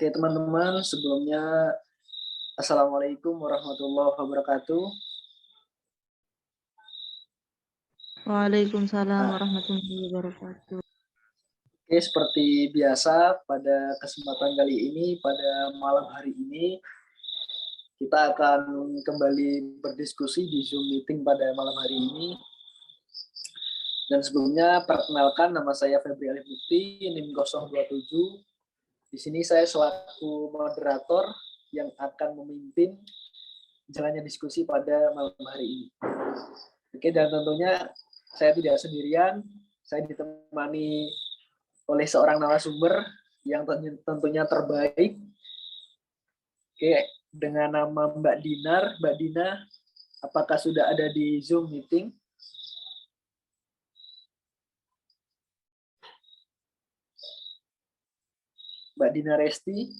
Oke teman-teman, sebelumnya Assalamualaikum warahmatullahi wabarakatuh. Waalaikumsalam warahmatullahi wabarakatuh. Oke, seperti biasa pada kesempatan kali ini, pada malam hari ini, kita akan kembali berdiskusi di Zoom meeting pada malam hari ini. Dan sebelumnya, perkenalkan nama saya Febri Alif Mukti, NIM 027. Di sini saya selaku moderator yang akan memimpin jalannya diskusi pada malam hari ini. Oke, dan tentunya saya tidak sendirian, saya ditemani oleh seorang narasumber yang tentunya terbaik. Oke, dengan nama Mbak Dinar. Mbak Dina, apakah sudah ada di Zoom meeting? Mbak Dina Resti.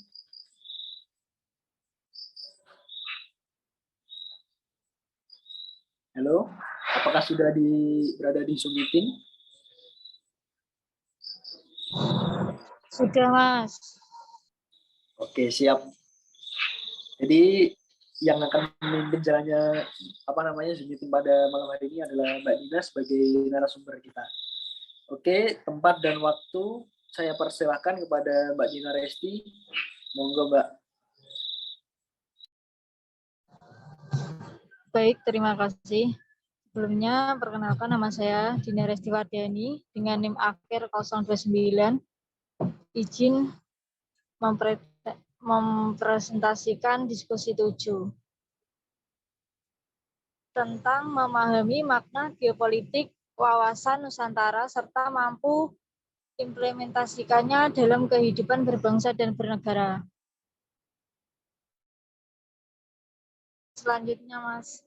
Halo, apakah sudah berada di Zoom meeting? Sudah, Mas. Oke, siap. Jadi yang akan memimpin jalannya Zoom meeting pada malam hari ini adalah Mbak Dina sebagai narasumber kita. Oke, tempat dan waktu saya persilahkan kepada Mbak Dina Resti. Monggo, Mbak. Baik, terima kasih. Sebelumnya, perkenalkan nama saya Dina Resti Wardiani dengan NIM akhir 029. Izin mempresentasikan diskusi 7 tentang memahami makna geopolitik wawasan Nusantara serta mampu implementasikannya dalam kehidupan berbangsa dan bernegara. Selanjutnya, Mas.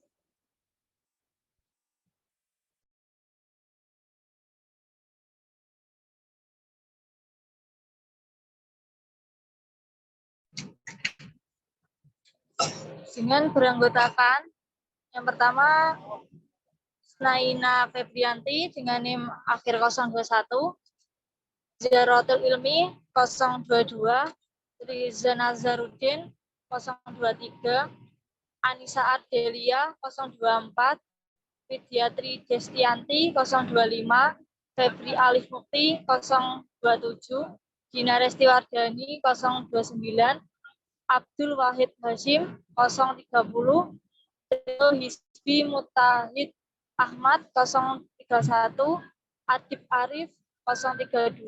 Dengan beranggotakan yang pertama Naina Febrianti dengan NIM akhir 021, Zaratul Ilmi 022, Riza Nazaruddin 023, Anissa Ardelia 024, Widyatri Destianti 025, Febri Alif Mukti 027, Dina Resti Wardani 029, Abdul Wahid Hashim 030, Hizbi Mutahid Ahmad 031, Adib Arif 032,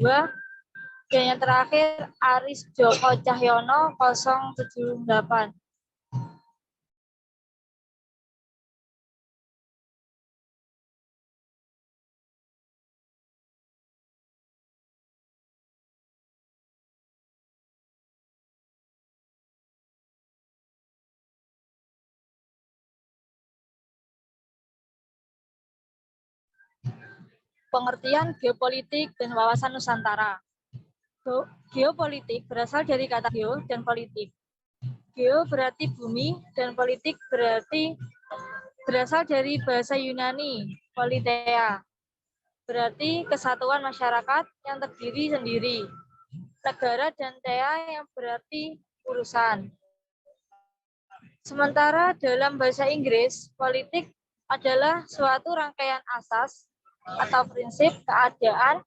dan yang terakhir Aris Joko Cahyono 078. Pengertian geopolitik dan wawasan Nusantara. Geopolitik berasal dari kata geo dan politik. Geo berarti bumi dan politik berarti berasal dari bahasa Yunani, politeia, berarti kesatuan masyarakat yang terdiri sendiri. Negara dan tea yang berarti urusan. Sementara dalam bahasa Inggris, politik adalah suatu rangkaian asas atau prinsip keadaan,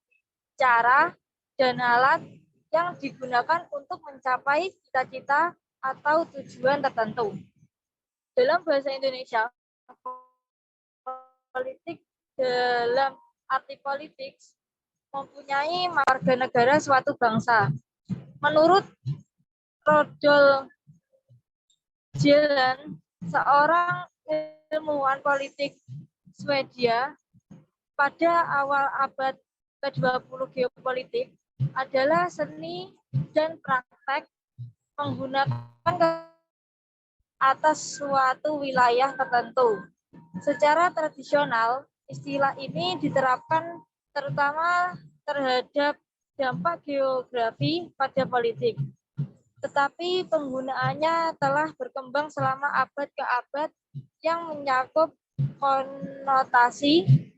cara, dan alat yang digunakan untuk mencapai cita-cita atau tujuan tertentu. Dalam bahasa Indonesia, politik dalam arti politik mempunyai warga negara suatu bangsa. Menurut Rodol Jelen, seorang ilmuwan politik Swedia, pada awal abad ke-20 geopolitik adalah seni dan praktek menggunakan atas suatu wilayah tertentu. Secara tradisional, istilah ini diterapkan terutama terhadap dampak geografi pada politik. Tetapi penggunaannya telah berkembang selama abad ke abad yang mencakup konotasi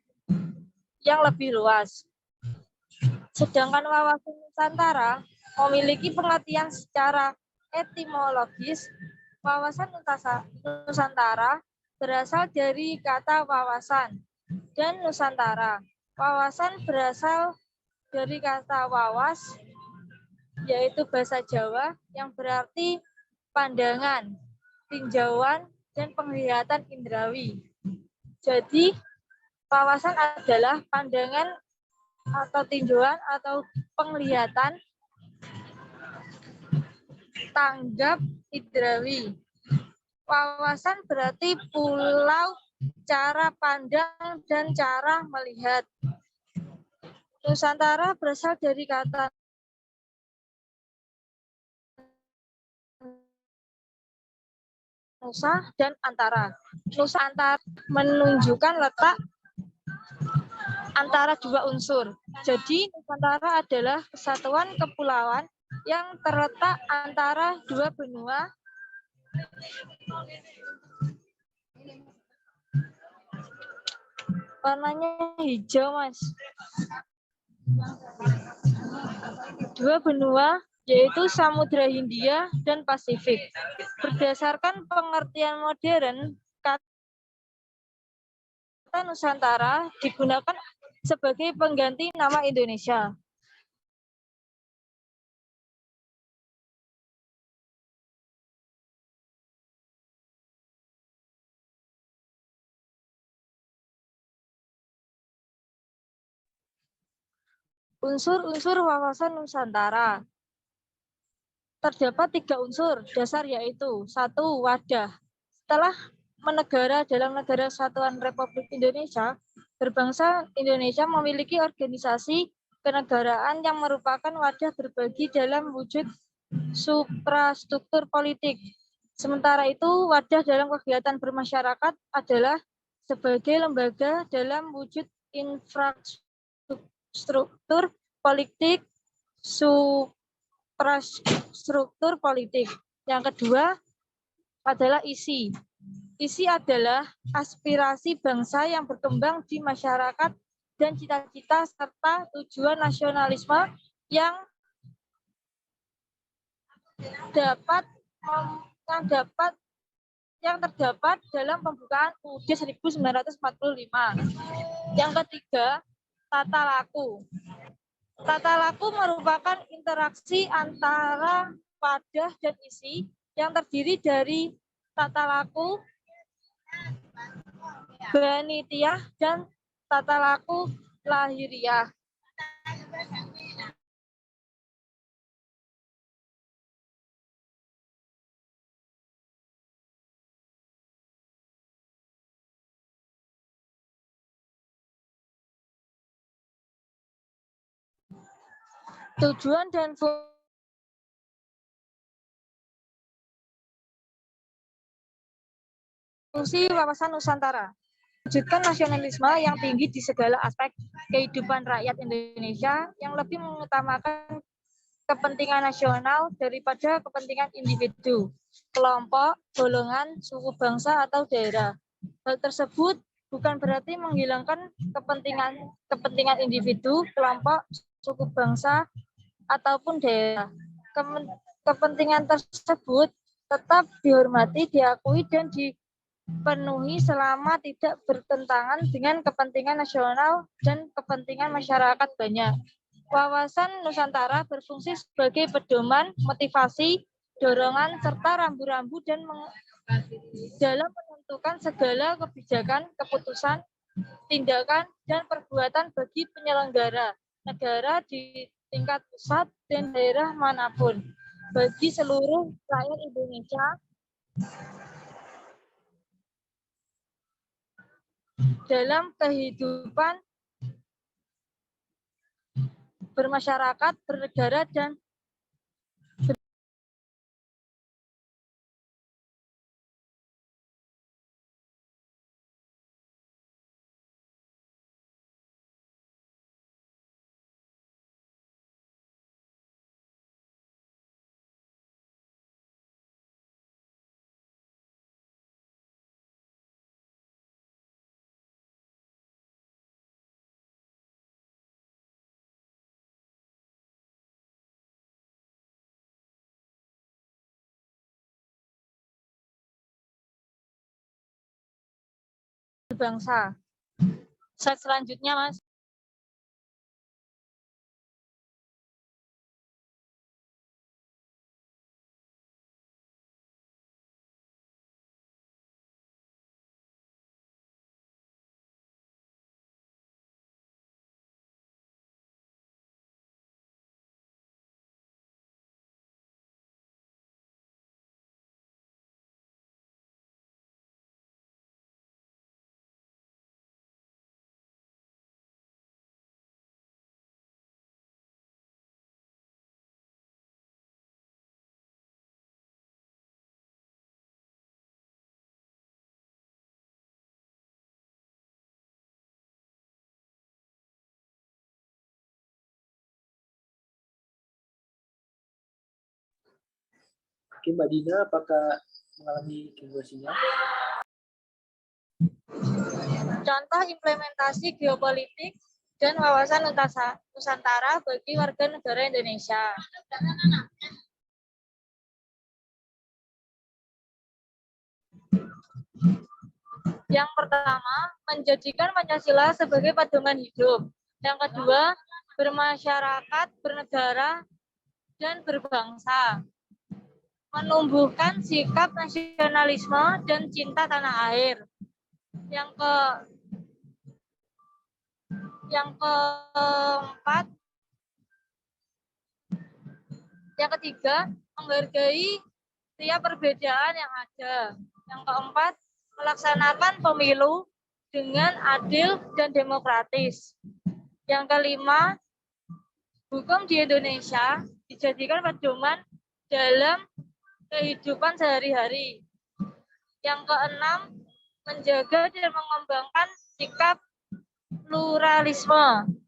yang lebih luas. Sedangkan wawasan Nusantara memiliki pengertian secara etimologis. Wawasan Nusantara berasal dari kata wawasan dan Nusantara. Wawasan berasal dari kata wawas, yaitu bahasa Jawa yang berarti pandangan, tinjauan, dan penglihatan indrawi. Jadi, wawasan adalah pandangan atau tinjauan atau penglihatan tanggap indrawi. Wawasan berarti pulau cara pandang dan cara melihat. Nusantara berasal dari kata Nusa dan antara. Nusa antara menunjukkan letak antara dua unsur. Jadi Nusantara adalah kesatuan kepulauan yang terletak antara dua benua warnanya hijau, Mas. Dua benua yaitu Samudra Hindia dan Pasifik. Berdasarkan pengertian modern, kata Nusantara digunakan sebagai pengganti nama Indonesia. Unsur-unsur wawasan Nusantara. Terdapat 3 unsur dasar yaitu 1. Wadah. Setelah menegara dalam Negara Kesatuan Republik Indonesia, berbangsa Indonesia memiliki organisasi kenegaraan yang merupakan wadah berbagi dalam wujud suprastruktur politik. Sementara itu, wadah dalam kegiatan bermasyarakat adalah sebagai lembaga dalam wujud infrastruktur politik, suprastruktur politik. Yang kedua adalah isi. Isi adalah aspirasi bangsa yang berkembang di masyarakat dan cita-cita serta tujuan nasionalisme yang terdapat dalam pembukaan UUD 1945. Yang ketiga, tata laku. Tata laku merupakan interaksi antara wadah dan isi yang terdiri dari tata laku, banitiah, dan tata laku lahiriah. Tujuan dan fungsi wawasan Nusantara. Wujudkan nasionalisme yang tinggi di segala aspek kehidupan rakyat Indonesia yang lebih mengutamakan kepentingan nasional daripada kepentingan individu, kelompok, golongan, suku bangsa, atau daerah. Hal tersebut bukan berarti menghilangkan kepentingan individu, kelompok, suku bangsa, ataupun daerah. Kepentingan tersebut tetap dihormati, diakui, dan dipenuhi selama tidak bertentangan dengan kepentingan nasional dan kepentingan masyarakat banyak. Wawasan Nusantara berfungsi sebagai pedoman, motivasi, dorongan, serta rambu-rambu dalam menentukan segala kebijakan, keputusan, tindakan, dan perbuatan bagi penyelenggara negara di tingkat pusat dan daerah manapun, bagi seluruh rakyat Indonesia dalam kehidupan bermasyarakat, bernegara, dan bangsa. Slide selanjutnya, Mas. Oke, Mbak Dina, apakah mengalami gangguan sinyal? Contoh implementasi geopolitik dan wawasan Nusantara bagi warga negara Indonesia. Yang pertama, menjadikan Pancasila sebagai pedoman hidup. Yang kedua, bermasyarakat, bernegara, dan berbangsa. Menumbuhkan sikap nasionalisme dan cinta tanah air. Yang ketiga, menghargai setiap perbedaan yang ada. Yang keempat, melaksanakan pemilu dengan adil dan demokratis. Yang kelima, hukum di Indonesia dijadikan pedoman dalam kehidupan sehari-hari. Yang keenam, menjaga dan mengembangkan sikap pluralisme.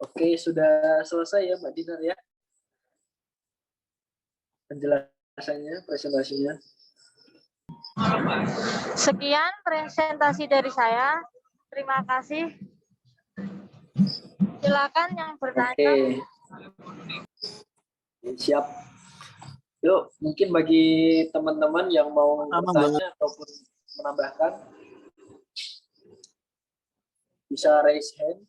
Oke, sudah selesai ya Mbak Dinar ya penjelasannya, presentasinya. Sekian presentasi dari saya. Terima kasih. Silakan yang bertanya. Oke. Siap. Yuk, mungkin bagi teman-teman yang mau bertanya ataupun menambahkan, bisa raise hand.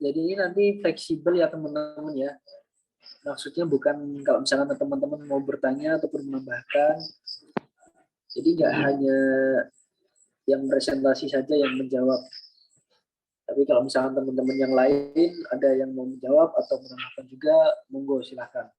Jadi ini nanti fleksibel ya teman-teman ya. Maksudnya bukan kalau misalkan teman-teman mau bertanya ataupun menambahkan, jadi nggak hanya yang presentasi saja yang menjawab. Tapi kalau misalkan teman-teman yang lain ada yang mau menjawab atau menambahkan juga, monggo silahkan.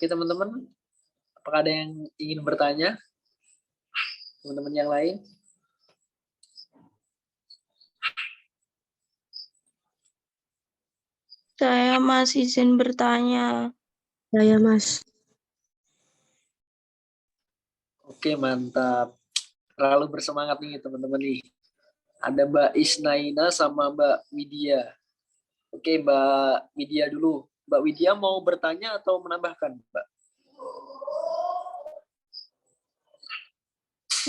Oke teman-teman, apakah ada yang ingin bertanya? Teman-teman yang lain? Saya masih izin bertanya. Saya, Mas. Oke, mantap. Terlalu bersemangat nih teman-teman nih. Ada Mbak Isnaina sama Mbak Widya. Oke, Mbak Widya dulu. Mbak Widya mau bertanya atau menambahkan, Mbak?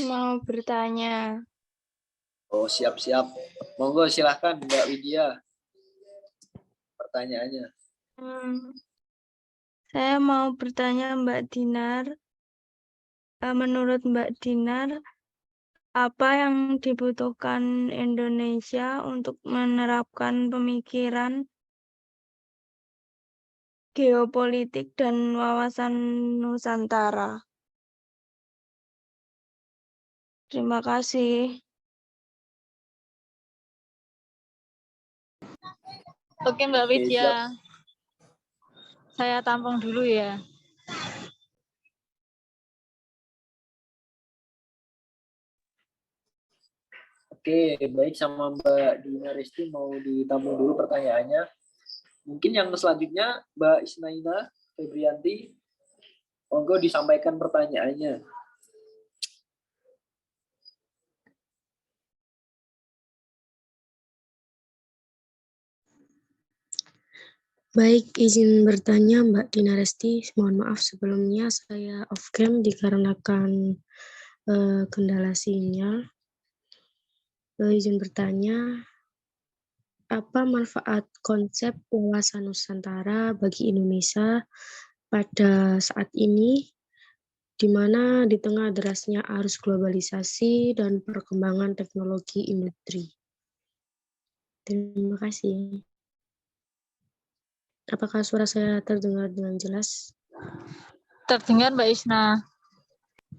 Mau bertanya. Oh, siap-siap. Monggo silahkan Mbak Widya. Pertanyaannya. Saya mau bertanya Mbak Dinar. Menurut Mbak Dinar, apa yang dibutuhkan Indonesia untuk menerapkan pemikiran geopolitik dan wawasan Nusantara? Terima kasih. Oke, Mbak Oke, Widya. Saya tampung dulu ya. Oke, baik sama Mbak Dina Resti mau ditampung dulu pertanyaannya. Mungkin yang selanjutnya Mbak Isnaina Febrianti, monggo disampaikan pertanyaannya. Baik, izin bertanya Mbak Dina Resti. Mohon maaf sebelumnya saya off cam dikarenakan kendala sinyal. Izin bertanya, apa manfaat konsep wawasan Nusantara bagi Indonesia pada saat ini, di mana di tengah derasnya arus globalisasi dan perkembangan teknologi industri? Terima kasih. Apakah suara saya terdengar dengan jelas? Terdengar Mbak Isna.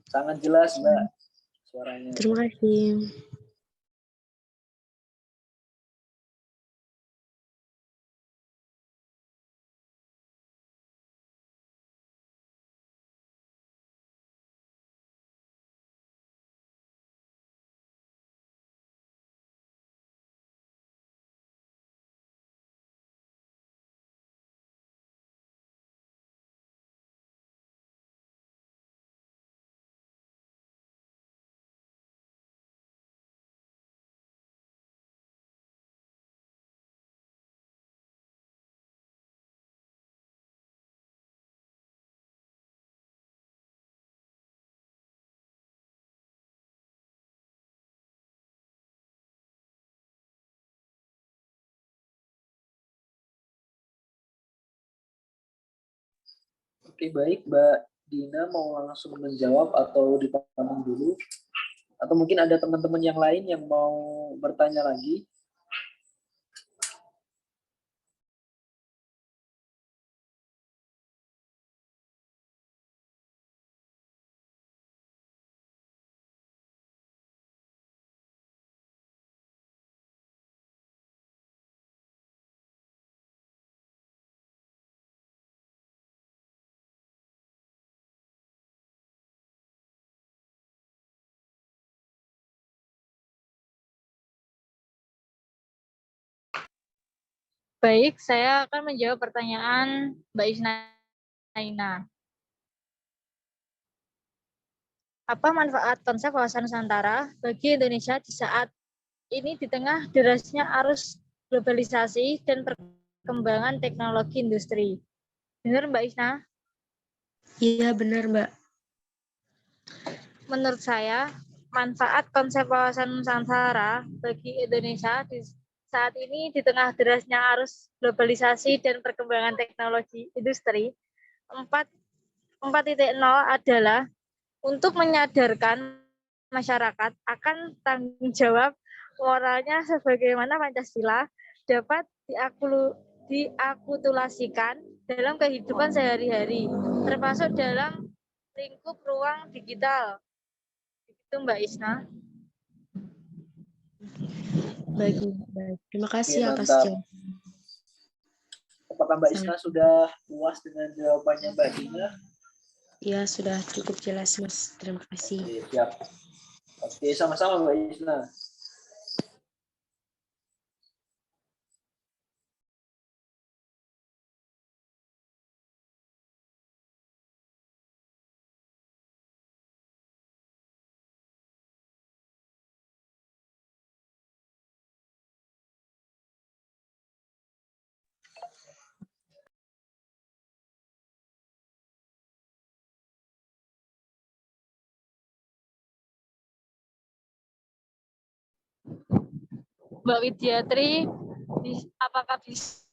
Sangat jelas, Mbak, suaranya. Terima kasih. Oke, baik. Mbak Dina mau langsung menjawab atau ditampung dulu? Atau mungkin ada teman-teman yang lain yang mau bertanya lagi? Baik, saya akan menjawab pertanyaan Mbak Isnaina. Apa manfaat konsep wawasan Nusantara bagi Indonesia di saat ini di tengah derasnya arus globalisasi dan perkembangan teknologi industri? Benar Mbak Isna? Iya, benar Mbak. Menurut saya, manfaat konsep wawasan Nusantara bagi Indonesia di saat ini di tengah derasnya arus globalisasi dan perkembangan teknologi industri 4.0 adalah untuk menyadarkan masyarakat akan tanggung jawab moralnya sebagaimana Pancasila dapat diakulturasikan dalam kehidupan sehari-hari, termasuk dalam lingkup ruang digital. Itu Mbak Isna. Baik, baik. Terima kasih Oke, atas mantap. jawabannya. Apakah Mbak Isna sudah puas dengan jawabannya Mbak Dina? Ya, sudah cukup jelas, Mas. Terima kasih. Oke, siap. Oke, sama-sama Mbak Isna. Mbak Widyatri, apakah bisa?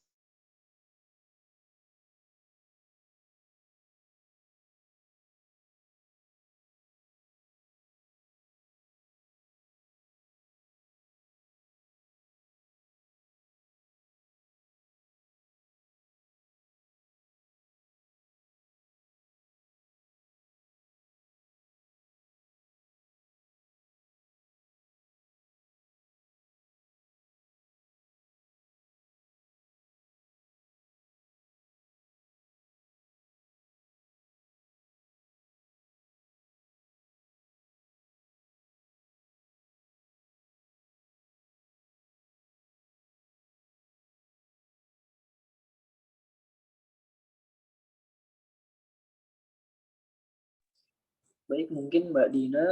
Baik, mungkin Mbak Dina,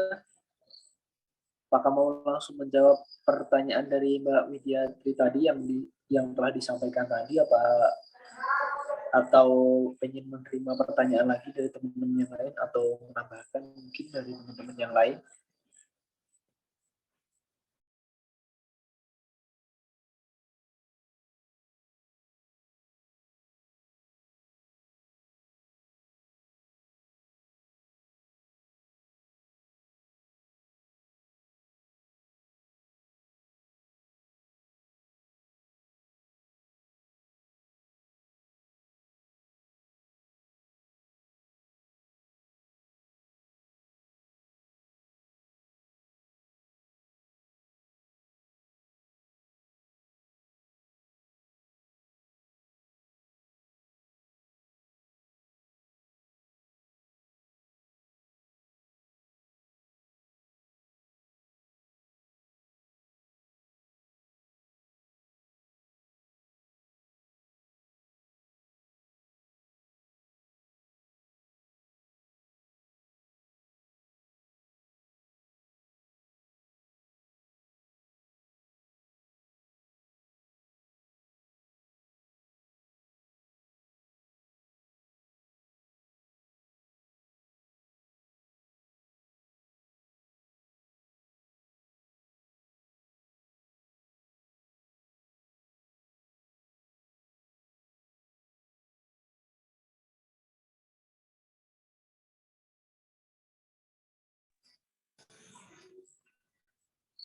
apakah mau langsung menjawab pertanyaan dari Mbak Widyatri tadi yang telah disampaikan tadi, atau pengen menerima pertanyaan lagi dari teman-teman yang lain atau menambahkan mungkin dari teman-teman yang lain?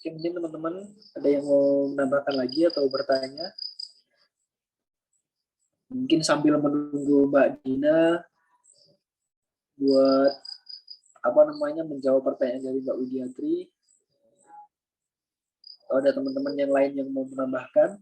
Mungkin teman-teman ada yang mau menambahkan lagi atau bertanya? Mungkin sambil menunggu Mbak Dina buat menjawab pertanyaan dari Mbak Widyatri. Atau ada teman-teman yang lain yang mau menambahkan?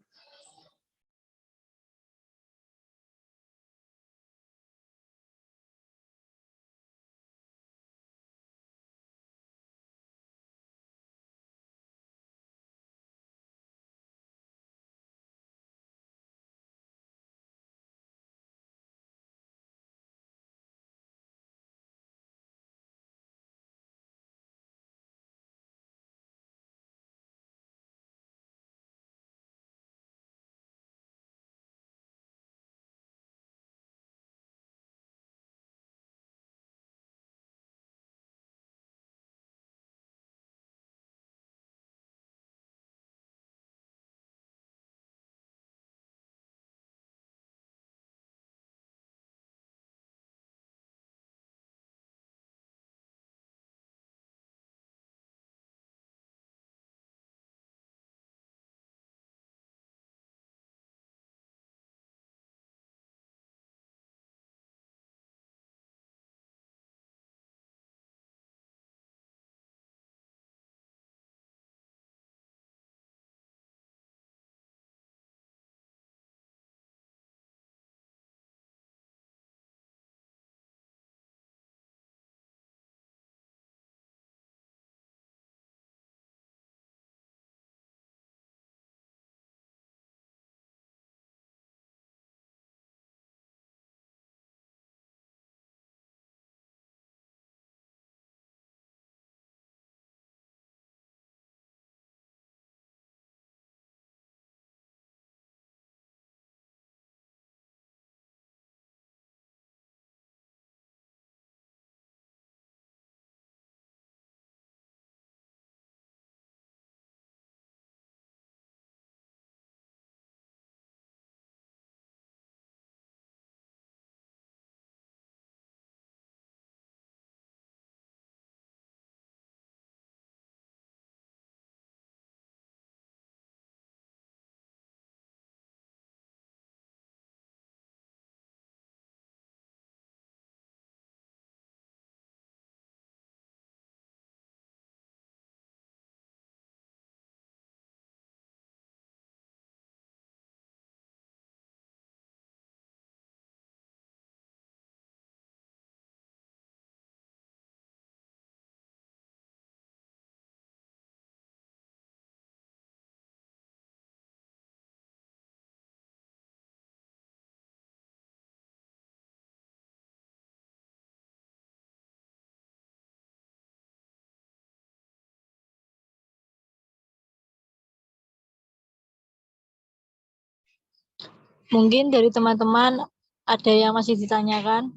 Mungkin dari teman-teman ada yang masih ditanyakan.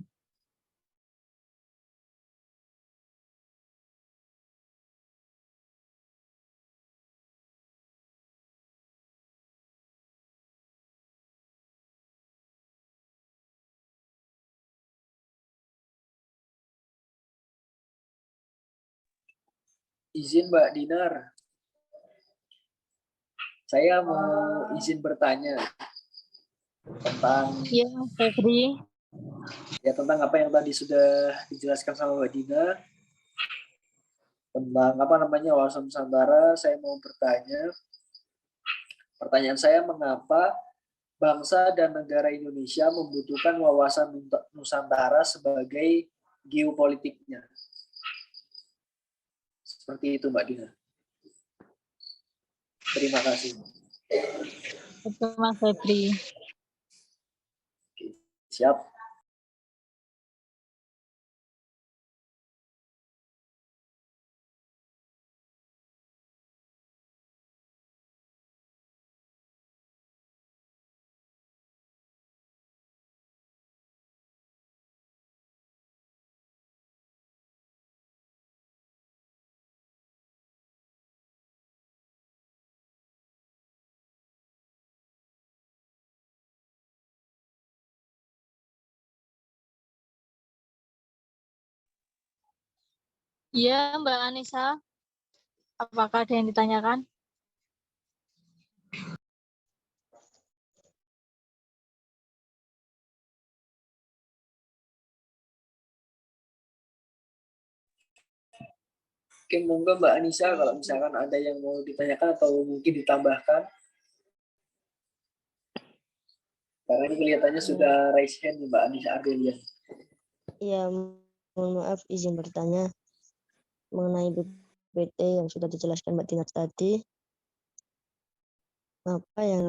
Izin Mbak Dinar, saya mau izin bertanya tentang Ya, Febri. tentang apa yang tadi sudah dijelaskan sama Mbak Dina tentang wawasan Nusantara. Saya mau bertanya, pertanyaan saya, mengapa bangsa dan negara Indonesia membutuhkan wawasan Nusantara sebagai geopolitiknya? Seperti itu Mbak Dina. Terima kasih. Itu Mas Febri. Siap. Iya, Mbak Anissa. Apakah ada yang ditanyakan? Oke, monggo Mbak Anissa kalau misalkan ada yang mau ditanyakan atau mungkin ditambahkan. Karena ini kelihatannya sudah raise hand Mbak Anissa Ardelia. Ya, mohon maaf izin bertanya mengenai BPT yang sudah dijelaskan Mbak Tina tadi. Apa yang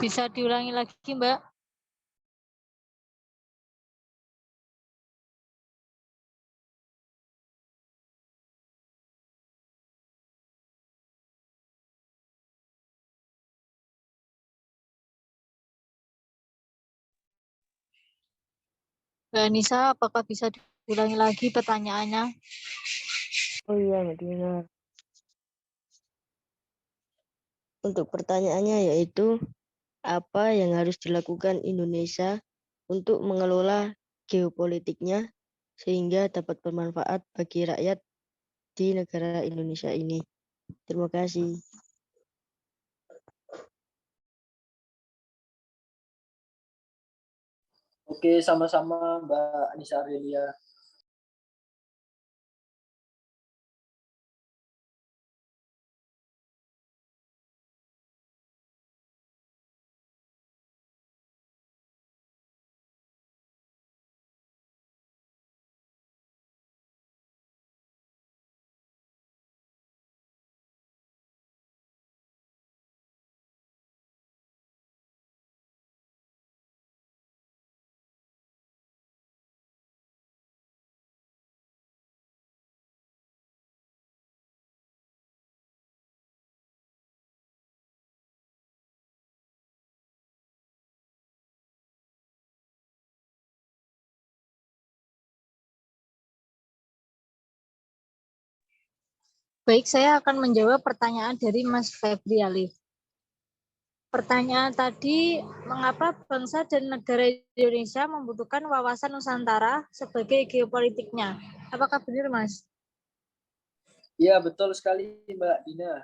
Bisa diulangi lagi, Mbak? Mbak Nisa, apakah bisa diulangi lagi pertanyaannya? Oh iya, Mbak Dina. Untuk pertanyaannya yaitu, apa yang harus dilakukan Indonesia untuk mengelola geopolitiknya sehingga dapat bermanfaat bagi rakyat di negara Indonesia ini? Terima kasih. Oke, sama-sama Mbak Anissa Ardelia. Baik, saya akan menjawab pertanyaan dari Mas Febri Alif. Pertanyaan tadi, mengapa bangsa dan negara Indonesia membutuhkan wawasan Nusantara sebagai geopolitiknya? Apakah benar, Mas? Iya, betul sekali Mbak Dina.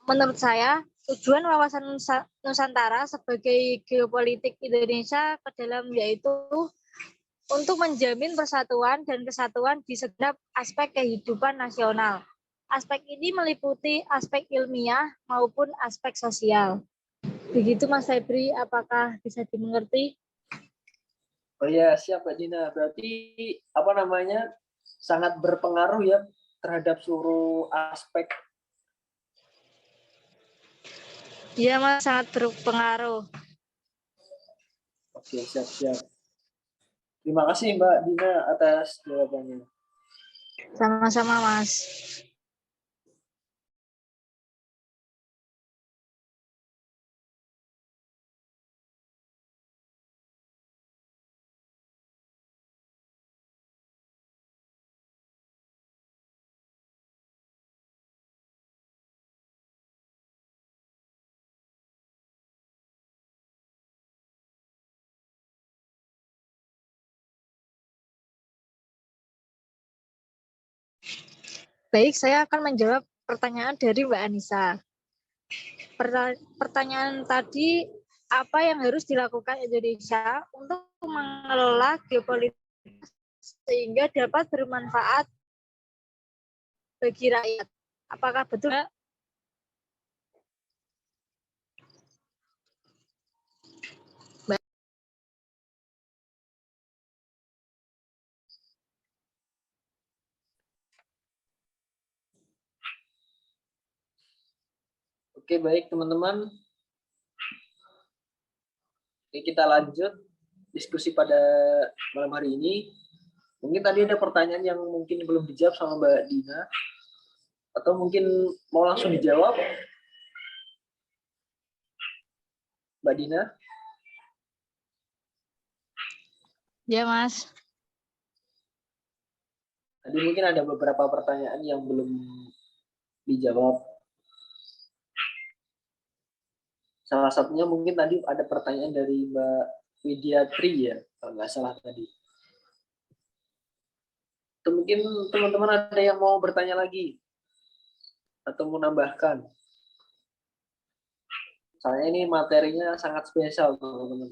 Menurut saya, tujuan wawasan Nusantara sebagai geopolitik Indonesia ke dalam yaitu untuk menjamin persatuan dan kesatuan di segenap aspek kehidupan nasional. Aspek ini meliputi aspek ilmiah maupun aspek sosial. Begitu Mas Febri, apakah bisa dimengerti? Oh iya, siap Mbak Dina. Berarti apa namanya sangat berpengaruh ya terhadap seluruh aspek. Iya Mas, sangat berpengaruh. Oke, siap-siap. Terima kasih Mbak Dina atas jawabannya. Sama-sama Mas. Baik, saya akan menjawab pertanyaan dari Mbak Anissa. Pertanyaan tadi, apa yang harus dilakukan Indonesia untuk mengelola geopolitik sehingga dapat bermanfaat bagi rakyat? Apakah betul? Oke, baik teman-teman. Oke, kita lanjut diskusi pada malam hari ini. Mungkin tadi ada pertanyaan yang mungkin belum dijawab sama Mbak Dina. Atau mungkin mau langsung dijawab? Mbak Dina? Ya, Mas. Tadi mungkin ada beberapa pertanyaan yang belum dijawab. Salah satunya mungkin tadi ada pertanyaan dari Mbak Widya Tri ya, kalau nggak salah tadi. Atau mungkin teman-teman ada yang mau bertanya lagi atau menambahkan. Soalnya ini materinya sangat spesial teman-teman.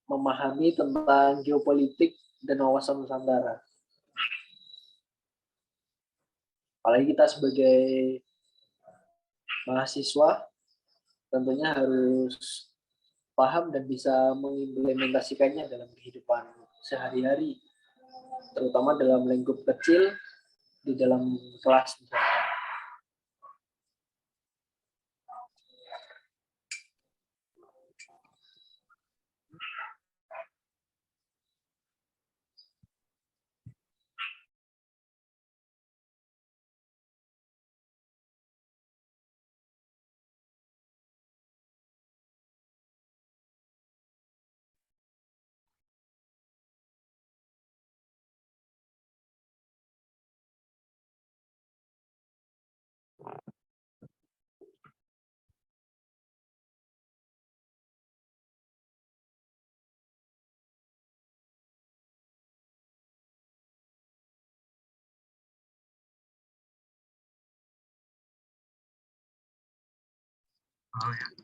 Memahami tentang geopolitik dan wawasan Nusantara. Apalagi kita sebagai mahasiswa tentunya harus paham dan bisa mengimplementasikannya dalam kehidupan sehari-hari, terutama dalam lingkup kecil di dalam kelas misalnya.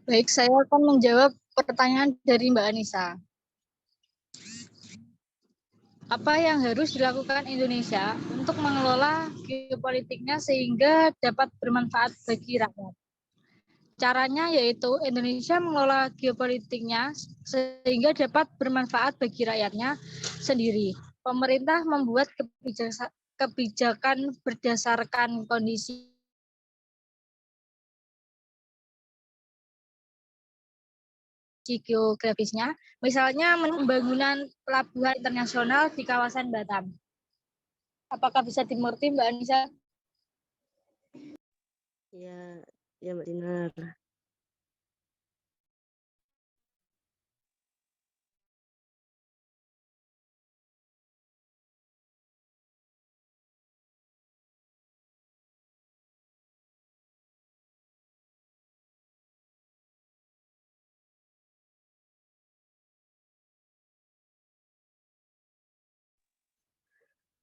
Baik, saya akan menjawab pertanyaan dari Mbak Anissa. Apa yang harus dilakukan Indonesia untuk mengelola geopolitiknya sehingga dapat bermanfaat bagi rakyat? Caranya yaitu Indonesia mengelola geopolitiknya sehingga dapat bermanfaat bagi rakyatnya sendiri. Pemerintah membuat kebijakan berdasarkan kondisi geografisnya, misalnya pembangunan pelabuhan internasional di kawasan Batam. Apakah bisa dimengerti, Mbak Anissa? Ya, ya Mbak Dinar.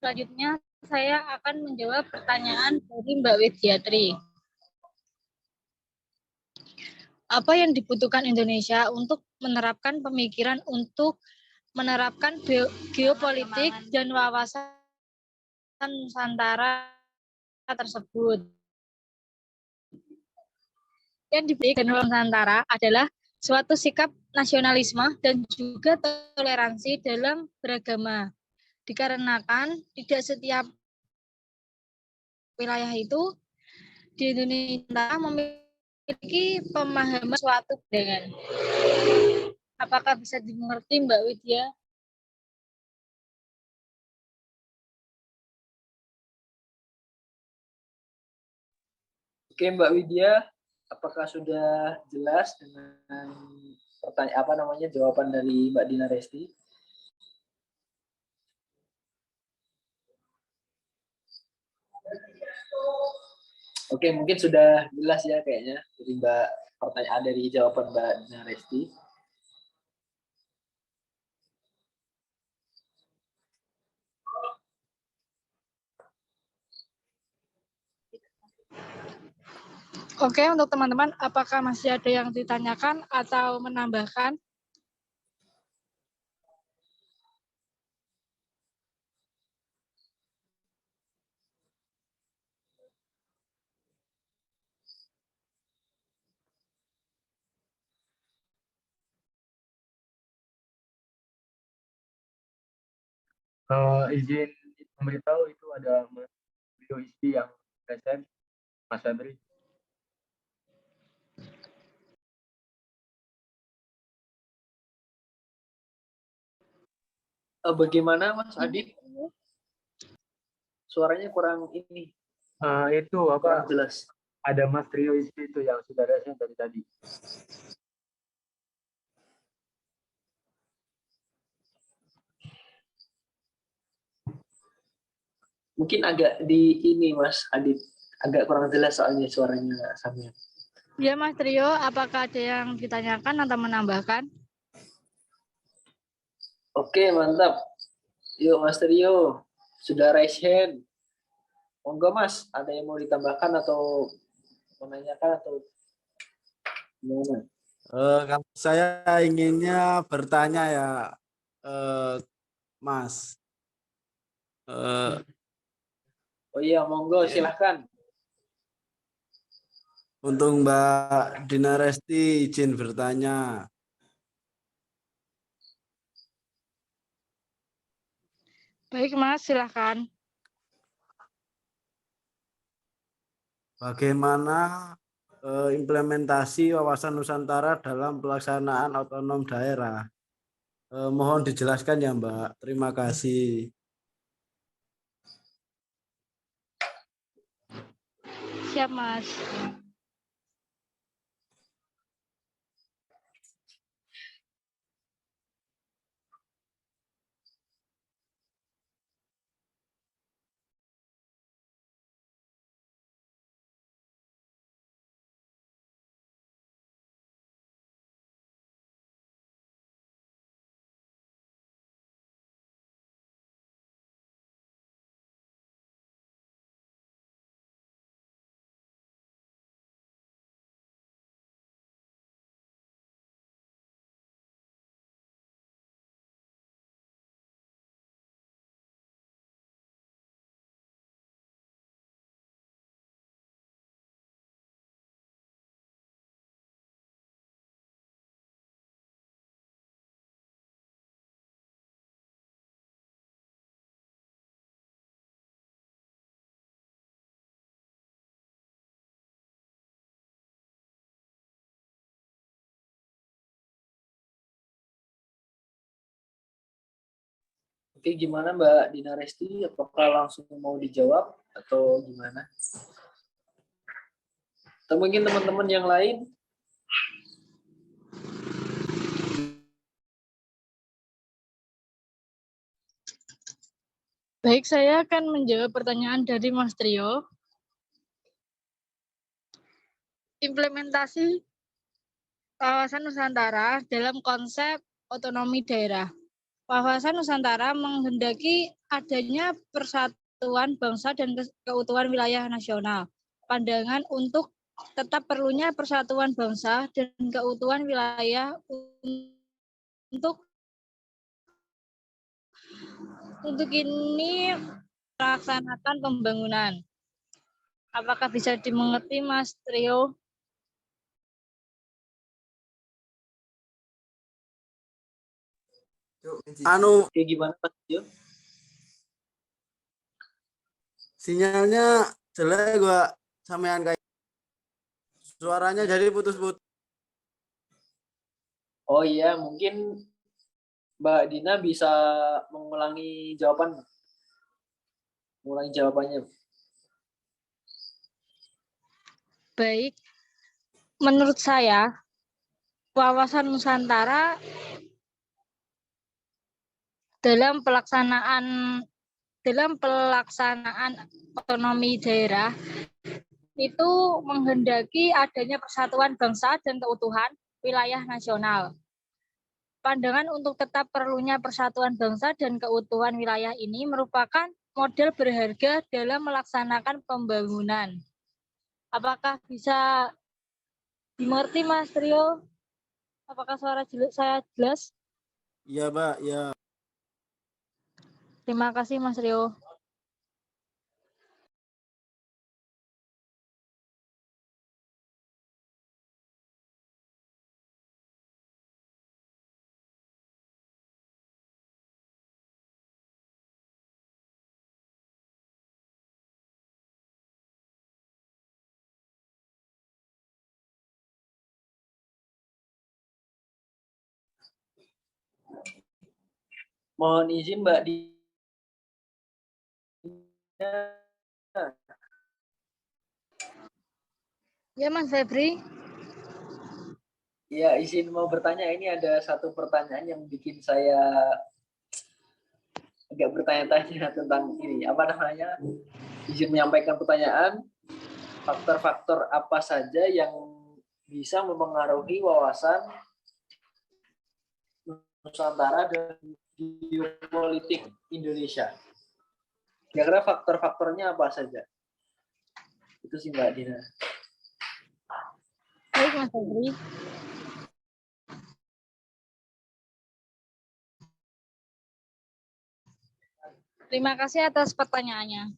Selanjutnya, saya akan menjawab pertanyaan dari Mbak Widyatri. Apa yang dibutuhkan Indonesia untuk menerapkan pemikiran untuk menerapkan geopolitik dan wawasan Nusantara tersebut? Yang diberikan Nusantara adalah suatu sikap nasionalisme dan juga toleransi dalam beragama. Dikarenakan tidak setiap wilayah itu di Indonesia memiliki pemahaman suatu dengan. Apakah bisa dimengerti, Mbak Widya? Oke, Mbak Widya, apakah sudah jelas dengan jawaban dari Mbak Dina Resti? Oke, mungkin sudah jelas ya kayaknya dari jawaban Mbak Dina Resti. Oke, untuk teman-teman, apakah masih ada yang ditanyakan atau menambahkan? Izin memberitahu itu ada video isi yang present, Mas Febri. Bagaimana Mas Adit? Suaranya kurang ini. Itu Kurang apa? jelas. Ada Mas Trio isi itu yang sudah present dari tadi. Mungkin agak di ini Mas Adit, agak kurang jelas soalnya suaranya Samia. Ya, Mas Trio, apakah ada yang ditanyakan atau menambahkan? Oke, mantap. Yuk Mas Trio, sudah raise hand. Monggo Mas, ada yang mau ditambahkan atau menanyakan atau gimana? Kalau saya inginnya bertanya ya, Mas. Oh iya, monggo silahkan. Untuk Mbak Dina Resti izin bertanya. Baik, Mas, silahkan. Bagaimana implementasi wawasan Nusantara dalam pelaksanaan otonom daerah? Mohon dijelaskan ya Mbak. Terima kasih. Siap, Mas. Oke, gimana Mbak Dina Resti? Apakah langsung mau dijawab atau gimana? Atau mungkin teman-teman yang lain? Baik, saya akan menjawab pertanyaan dari Mas Trio. Implementasi Wawasan Nusantara dalam konsep otonomi daerah. Wawasan Nusantara menghendaki adanya persatuan bangsa dan keutuhan wilayah nasional. Pandangan untuk tetap perlunya persatuan bangsa dan keutuhan wilayah untuk ini melaksanakan pembangunan. Apakah bisa dimengerti, Mas Trio? Anu, Oke, gimana Mas Tio? sinyalnya jelek gua sampean kayak suaranya jadi putus-putus. Oh iya, mungkin Mbak Dina bisa mengulangi jawabannya. Baik, menurut saya wawasan Nusantara dalam pelaksanaan otonomi daerah itu menghendaki adanya persatuan bangsa dan keutuhan wilayah nasional. Pandangan untuk tetap perlunya persatuan bangsa dan keutuhan wilayah ini merupakan model berharga dalam melaksanakan pembangunan. Apakah bisa dimengerti, Mas Trio? Apakah suara saya jelas? Iya, Mbak, ya. Terima kasih, Mas Rio. Mohon izin Mbak Dina. Ya, Mas Febri. Ya, izin mau bertanya. Ini ada satu pertanyaan yang bikin saya agak bertanya-tanya tentang ini. Apa namanya? Izin menyampaikan pertanyaan. Faktor-faktor apa saja yang bisa mempengaruhi wawasan Nusantara dan geopolitik Indonesia? Kira-kira faktor-faktornya apa saja? Itu sih Mbak Dina. Baik, Mas Febri. Terima kasih atas pertanyaannya.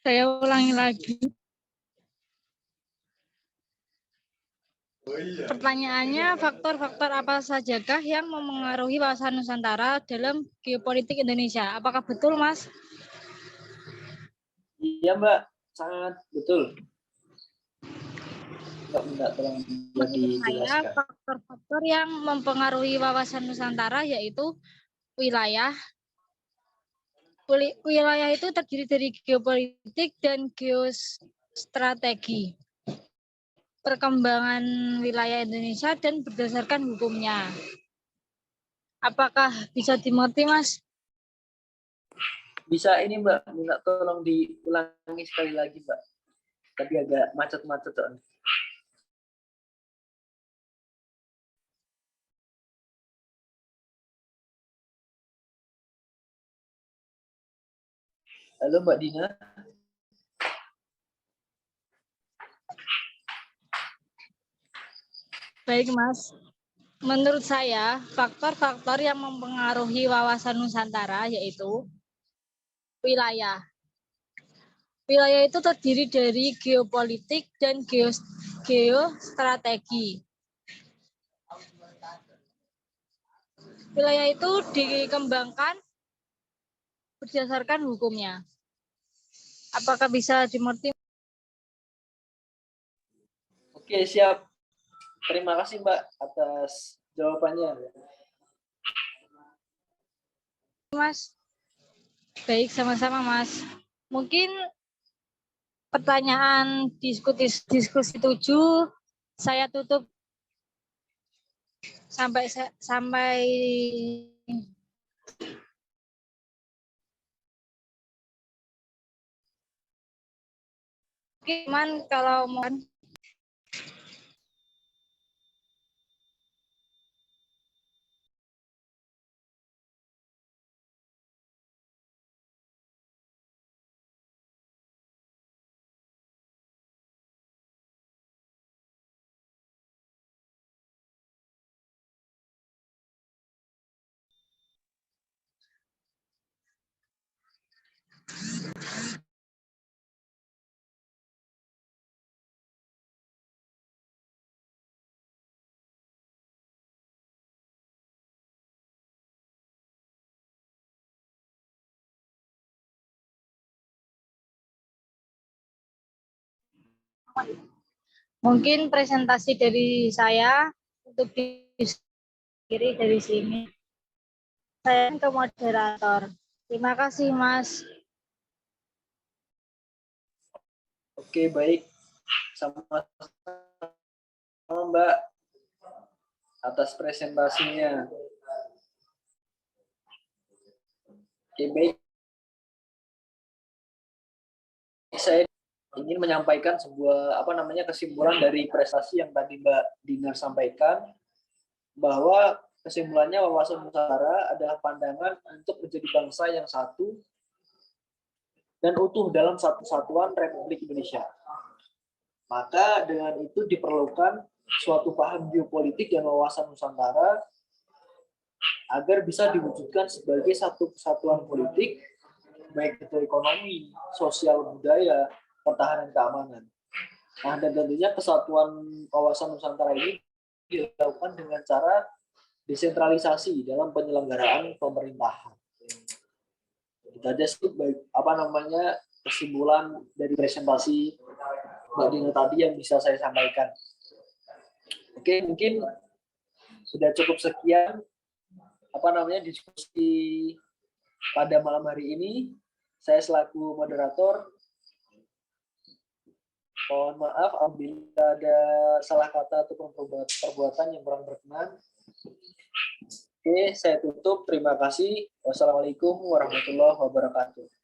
Saya ulangi lagi. Pertanyaannya, faktor-faktor apa sajakah yang mempengaruhi wawasan Nusantara dalam geopolitik Indonesia? Apakah betul, Mas? Iya Mbak, sangat betul. Mbak, tolong dijelaskan. Faktor-faktor yang mempengaruhi wawasan Nusantara yaitu wilayah. Wilayah itu terdiri dari geopolitik dan geostrategi. Perkembangan wilayah Indonesia dan berdasarkan hukumnya. Apakah bisa dimengerti, Mas? Bisa ini Mbak, minta tolong diulangi sekali lagi Mbak. Tadi agak macet-macet soalnya. Halo Mbak Dina. Baik, Mas. Menurut saya, faktor-faktor yang mempengaruhi wawasan Nusantara yaitu wilayah. Wilayah itu terdiri dari geopolitik dan geostrategi. wilayah itu dikembangkan berdasarkan hukumnya. Apakah bisa dimengerti? Oke, siap. Terima kasih Mbak atas jawabannya. Mas? Baik, sama-sama Mas. Mungkin pertanyaan diskusi 7 saya tutup sampai mungkin kalau mau mungkin presentasi dari saya untuk diri dari sini. Saya ke moderator. Terima kasih, Mas. Oke, baik. Sama-sama Mbak atas presentasinya. Oke, baik. Saya ingin menyampaikan sebuah kesimpulan dari prestasi yang tadi Mbak Dinar sampaikan, bahwa kesimpulannya wawasan Nusantara adalah pandangan untuk menjadi bangsa yang satu dan utuh dalam satu kesatuan Republik Indonesia. Maka dengan itu diperlukan suatu paham geopolitik dan wawasan Nusantara agar bisa diwujudkan sebagai satu kesatuan politik, baik itu ekonomi, sosial, budaya, pertahanan, keamanan. Nah, dan tentunya kesatuan kawasan Nusantara ini dilakukan dengan cara desentralisasi dalam penyelenggaraan pemerintahan. Itu aja sih kesimpulan dari presentasi Mbak Dina tadi yang bisa saya sampaikan. Oke, mungkin sudah cukup sekian diskusi pada malam hari ini. Saya selaku moderator mohon maaf apabila ada salah kata atau perbuatan yang kurang berkenan. Oke, saya tutup. Terima kasih. Wassalamualaikum warahmatullahi wabarakatuh.